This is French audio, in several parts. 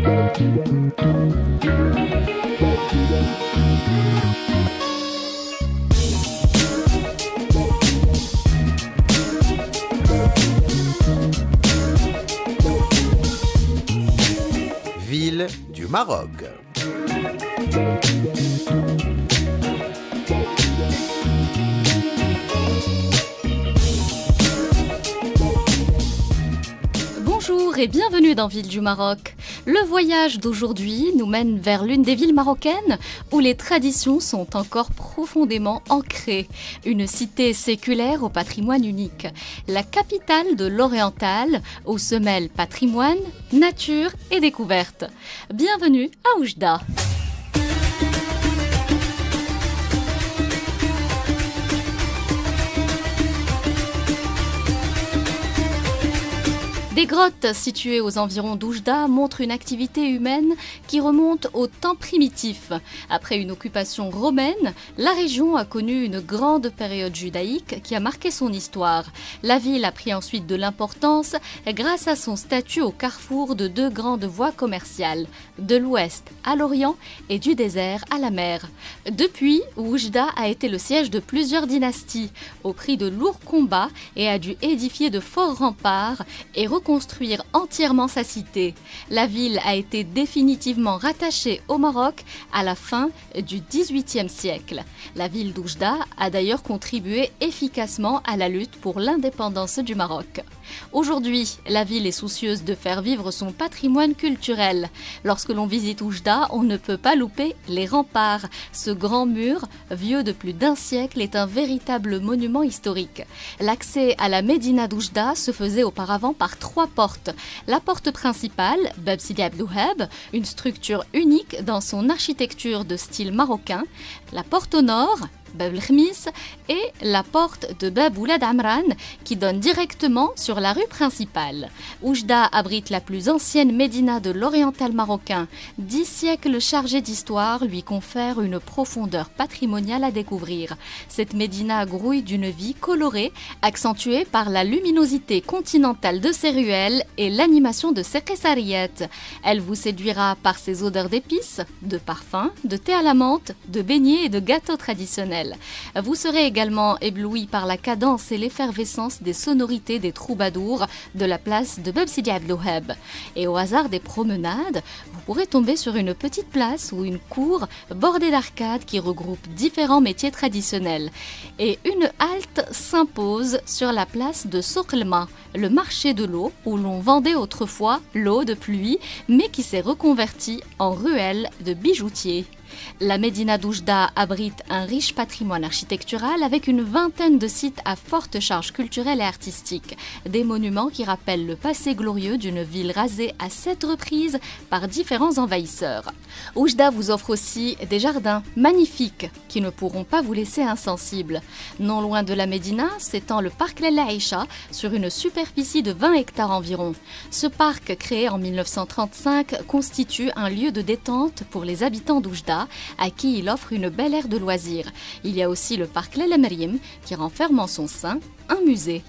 Ville du Maroc. Bonjour et bienvenue dans Ville du Maroc. Le voyage d'aujourd'hui nous mène vers l'une des villes marocaines où les traditions sont encore profondément ancrées. Une cité séculaire au patrimoine unique. La capitale de l'Oriental où se mêlent patrimoine, nature et découverte. Bienvenue à Oujda. Des grottes situées aux environs d'Oujda montrent une activité humaine qui remonte au temps primitif. Après une occupation romaine, la région a connu une grande période judaïque qui a marqué son histoire. La ville a pris ensuite de l'importance grâce à son statut au carrefour de deux grandes voies commerciales, de l'ouest à l'orient et du désert à la mer. Depuis, Oujda a été le siège de plusieurs dynasties, au prix de lourds combats et a dû édifier de forts remparts et construire entièrement sa cité. La ville a été définitivement rattachée au Maroc à la fin du XVIIIe siècle. La ville d'Oujda a d'ailleurs contribué efficacement à la lutte pour l'indépendance du Maroc. Aujourd'hui, la ville est soucieuse de faire vivre son patrimoine culturel. Lorsque l'on visite Oujda, on ne peut pas louper les remparts. Ce grand mur, vieux de plus d'un siècle, est un véritable monument historique. L'accès à la Médina d'Oujda se faisait auparavant par trois portes. La porte principale, Bab Sidi Abdouheb, une structure unique dans son architecture de style marocain. La porte au nord, Bab el-Khmis, et la porte de Bab Oulad Amran qui donne directement sur la rue principale. Oujda abrite la plus ancienne médina de l'oriental marocain. 10 siècles chargés d'histoire lui confèrent une profondeur patrimoniale à découvrir. Cette médina grouille d'une vie colorée, accentuée par la luminosité continentale de ses ruelles et l'animation de ses qessariyat. Elle vous séduira par ses odeurs d'épices, de parfums, de thé à la menthe, de beignets et de gâteaux traditionnels. Vous serez également ébloui par la cadence et l'effervescence des sonorités des troubadours de la place de Bab Sidi Abdouheb. Et au hasard des promenades, vous pourrez tomber sur une petite place ou une cour bordée d'arcades qui regroupe différents métiers traditionnels. Et une halte s'impose sur la place de Souqlma, le marché de l'eau où l'on vendait autrefois l'eau de pluie, mais qui s'est reconverti en ruelle de bijoutiers. La Médina d'Oujda abrite un riche patrimoine architectural avec une vingtaine de sites à forte charge culturelle et artistique. Des monuments qui rappellent le passé glorieux d'une ville rasée à 7 reprises par différents envahisseurs. Oujda vous offre aussi des jardins magnifiques qui ne pourront pas vous laisser insensibles. Non loin de la Médina s'étend le parc El Aïcha sur une superficie de 20 hectares environ. Ce parc, créé en 1935, constitue un lieu de détente pour les habitants d'Oujda, à qui il offre une belle aire de loisirs. Il y a aussi le parc Lella Meriem qui renferme en son sein un musée.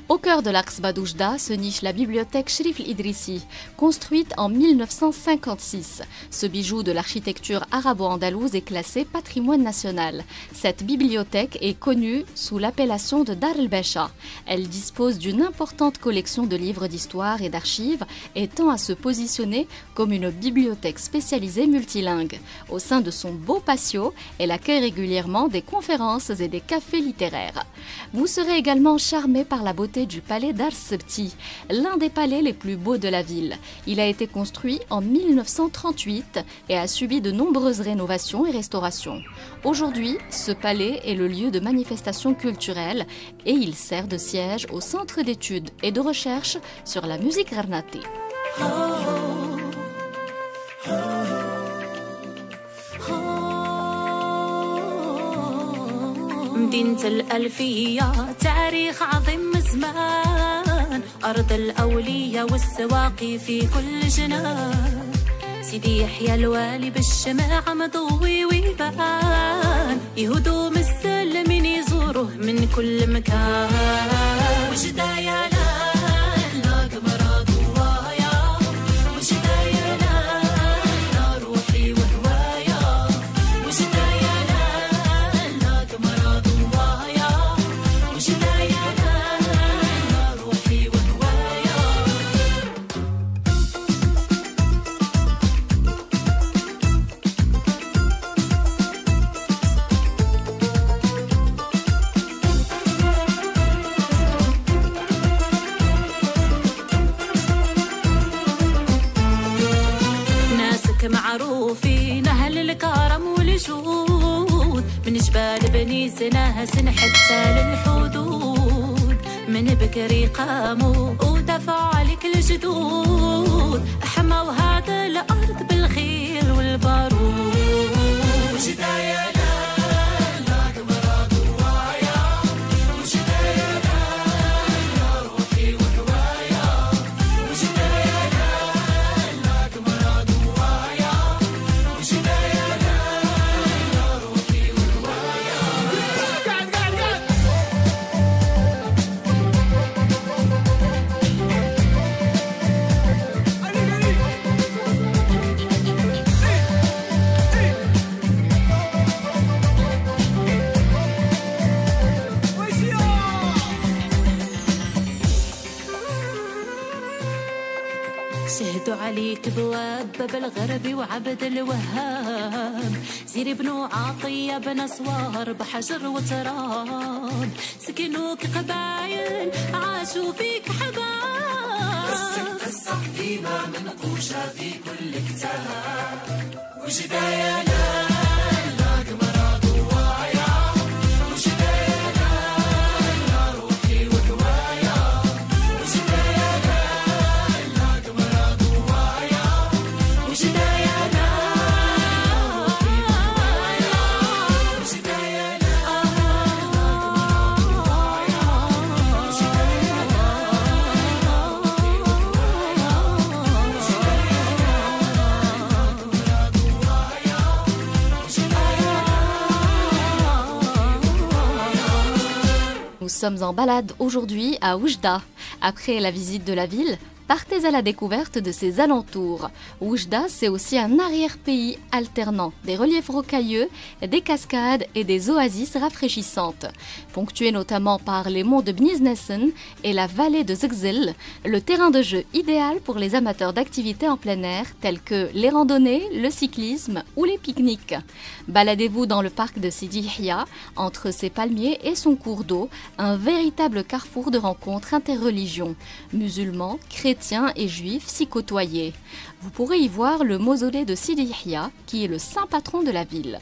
Au cœur de l'Aqsba d'Oujda se niche la bibliothèque Cherif El-Idrissi, construite en 1956. Ce bijou de l'architecture arabo-andalouse est classé patrimoine national. Cette bibliothèque est connue sous l'appellation de Dar el-Becha. Elle dispose d'une importante collection de livres d'histoire et d'archives et tend à se positionner comme une bibliothèque spécialisée multilingue. Au sein de son beau patio, elle accueille régulièrement des conférences et des cafés littéraires. Vous serez également charmé par la beauté du palais d'Ars Sebti, l'un des palais les plus beaux de la ville. Il a été construit en 1938 et a subi de nombreuses rénovations et restaurations. Aujourd'hui, ce palais est le lieu de manifestations culturelles et il sert de siège au centre d'études et de recherche sur la musique Garnati. مدينة الألفية تاريخ عظيم زمان أرض الأولية والسواقي في كل جنان سيدي يحيى الوالي بالشماعة مضوي ويبان يهودوا مستلمين يزوروه من كل مكان وجدا يا لا قمر ضوايا وجدا يا لا معروفين أهل الكرم والجود من جبال بني سنهسن حتى للحدود من بكري قاموا ودفع لك الجدود حموا هذا الأرض بالخيل والبارود وجدايا شهدوا عليك بواب باب الغربي وعبد الوهاب زيري بنو عطية بن صوار بحجر وتراب سكنوك قبايل عاشوا فيك حباب قصة قديمة منقوشة في كل كتاب وجدايا لا Nous sommes en balade aujourd'hui à Oujda. Après la visite de la ville, partez à la découverte de ses alentours. Oujda, c'est aussi un arrière-pays alternant, des reliefs rocailleux, des cascades et des oasis rafraîchissantes. Ponctué notamment par les monts de Bniznesen et la vallée de Zegzel, le terrain de jeu idéal pour les amateurs d'activités en plein air telles que les randonnées, le cyclisme ou les pique-niques. Baladez-vous dans le parc de Sidi Yahia, entre ses palmiers et son cours d'eau, un véritable carrefour de rencontres interreligions, musulmans, chrétiens et juifs s'y côtoyer. Vous pourrez y voir le mausolée de Sidi Yahia, qui est le saint patron de la ville.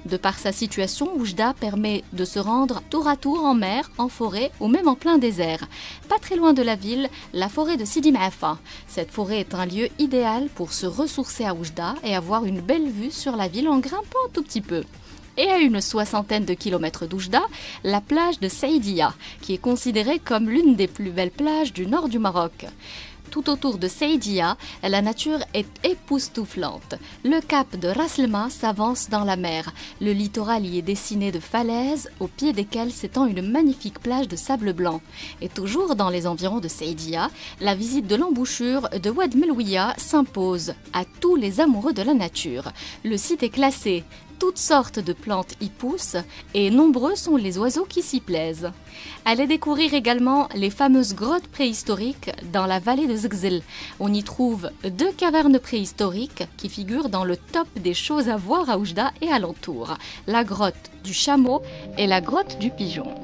De par sa situation, Oujda permet de se rendre tour à tour en mer, en forêt ou même en plein désert. Pas très loin de la ville, la forêt de Sidi Maafa. Cette forêt est un lieu idéal pour se ressourcer à Oujda et avoir une belle vue sur la ville en grimpant un tout petit peu. Et à une soixantaine de kilomètres d'Oujda, la plage de Saïdia, qui est considérée comme l'une des plus belles plages du nord du Maroc. Tout autour de Saïdia, la nature est époustouflante. Le cap de Raslema s'avance dans la mer. Le littoral y est dessiné de falaises, au pied desquelles s'étend une magnifique plage de sable blanc. Et toujours dans les environs de Saïdia, la visite de l'embouchure de Oued Melouia s'impose à tous les amoureux de la nature. Le site est classé. Toutes sortes de plantes y poussent et nombreux sont les oiseaux qui s'y plaisent. Allez découvrir également les fameuses grottes préhistoriques dans la vallée de Zegzel. On y trouve 2 cavernes préhistoriques qui figurent dans le top des choses à voir à Oujda et alentour. La grotte du chameau et la grotte du pigeon.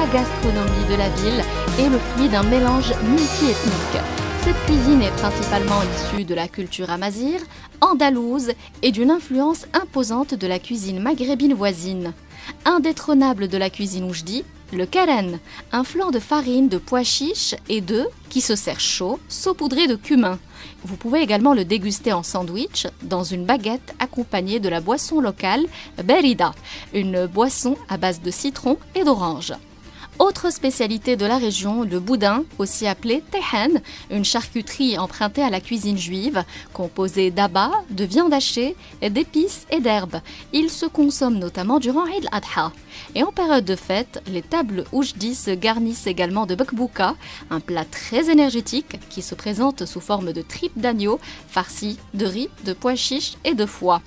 la gastronomie de la ville est le fruit d'un mélange multiethnique. Cette cuisine est principalement issue de la culture amazigh, andalouse et d'une influence imposante de la cuisine maghrébine voisine. Indétrônable de la cuisine oujdi, le karen, un flan de farine de pois chiches et d'œufs qui se sert chaud, saupoudré de cumin. Vous pouvez également le déguster en sandwich dans une baguette accompagnée de la boisson locale berida, une boisson à base de citron et d'orange. Autre spécialité de la région, le boudin, aussi appelé tehan, une charcuterie empruntée à la cuisine juive, composée d'abats, de viande hachée, d'épices et d'herbes. Il se consomme notamment durant Eid al-Adha. Et en période de fête, les tables oujdi se garnissent également de bakbouka, un plat très énergétique qui se présente sous forme de tripes d'agneau farcies de riz, de pois chiches et de foie.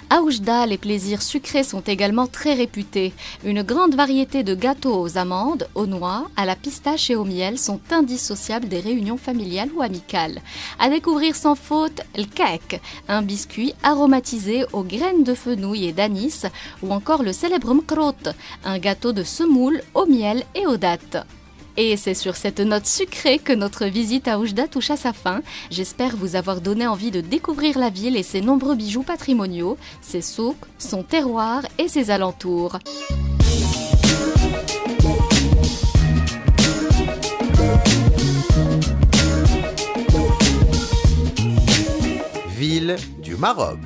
À Oujda, les plaisirs sucrés sont également très réputés. Une grande variété de gâteaux aux amandes, aux noix, à la pistache et au miel sont indissociables des réunions familiales ou amicales. À découvrir sans faute, le kek, un biscuit aromatisé aux graines de fenouil et d'anis, ou encore le célèbre mkrot, un gâteau de semoule au miel et aux dattes. Et c'est sur cette note sucrée que notre visite à Oujda touche à sa fin. J'espère vous avoir donné envie de découvrir la ville et ses nombreux bijoux patrimoniaux, ses souks, son terroir et ses alentours. Ville du Maroc.